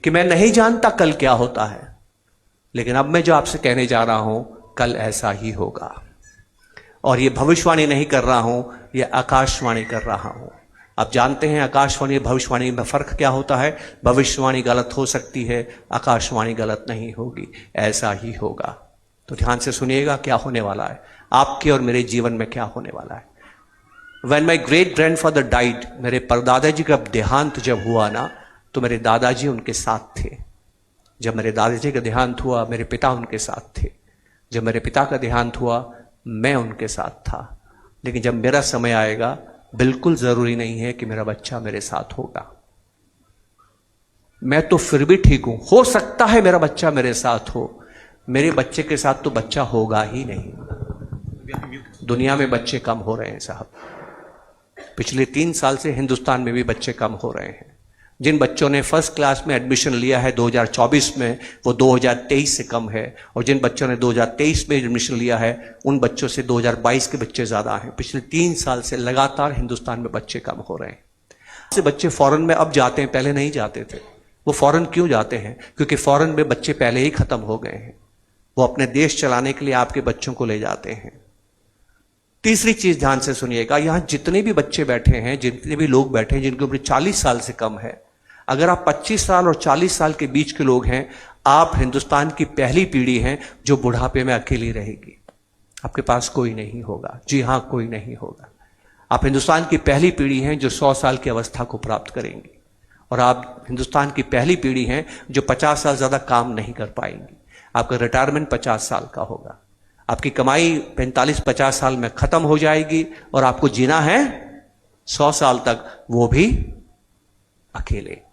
कि मैं नहीं जानता कल क्या होता है, लेकिन अब मैं जो आपसे कहने जा रहा हूं कल ऐसा ही होगा। और ये भविष्यवाणी नहीं कर रहा हूं, ये आकाशवाणी कर रहा हूं। आप जानते हैं आकाशवाणी और भविष्यवाणी में फर्क क्या होता है। भविष्यवाणी गलत हो सकती है, आकाशवाणी गलत नहीं होगी, ऐसा ही होगा। तो ध्यान से सुनिएगा क्या होने वाला है, आपके और मेरे जीवन में क्या होने वाला है। When my great grandfather died, मेरे परदादा जी का देहांत जब हुआ ना, तो मेरे दादाजी उनके साथ थे। जब मेरे दादाजी का देहांत हुआ, मेरे पिता उनके साथ थे। जब मेरे पिता का देहांत हुआ, मैं उनके साथ था। लेकिन जब मेरा समय आएगा, बिल्कुल जरूरी नहीं है कि मेरा बच्चा मेरे साथ होगा। मैं तो फिर भी ठीक हूं, हो सकता है मेरा बच्चा मेरे साथ हो, मेरे बच्चे के साथ तो बच्चा होगा ही नहीं। दुनिया में बच्चे कम हो रहे हैं साहब। पिछले 3 साल से हिंदुस्तान में भी बच्चे कम हो रहे हैं। जिन बच्चों ने फर्स्ट क्लास में एडमिशन लिया है 2024 में, वो 2023 से कम है। और जिन बच्चों ने 2023 में एडमिशन लिया है, उन बच्चों से 2022 के बच्चे ज्यादा हैं। पिछले 3 साल से लगातार हिंदुस्तान में बच्चे कम हो रहे हैं। ऐसे बच्चे फॉरेन में अब जाते हैं, पहले नहीं जाते थे। वो फॉरेन क्यों जाते हैं? क्योंकि फॉरेन में बच्चे पहले ही खत्म हो गए हैं। वो अपने देश चलाने के लिए आपके बच्चों को ले जाते हैं। तीसरी चीज ध्यान से सुनिएगा, यहां जितने भी बच्चे बैठे हैं, जितने भी लोग बैठे हैं जिनकी उम्र 40 साल से कम है, अगर आप 25 साल और 40 साल के बीच के लोग हैं, आप हिंदुस्तान की पहली पीढ़ी हैं जो बुढ़ापे में अकेली रहेगी। आपके पास कोई नहीं होगा। जी हां, कोई नहीं होगा। आप हिंदुस्तान की पहली पीढ़ी हैं जो 100 साल की अवस्था को प्राप्त करेंगी। और आप हिंदुस्तान की पहली पीढ़ी हैं जो 50 साल ज्यादा काम नहीं कर पाएंगी। आपका रिटायरमेंट 50 साल का होगा। आपकी कमाई 45-50 साल में खत्म हो जाएगी और आपको जीना है 100 साल तक, वो भी अकेले।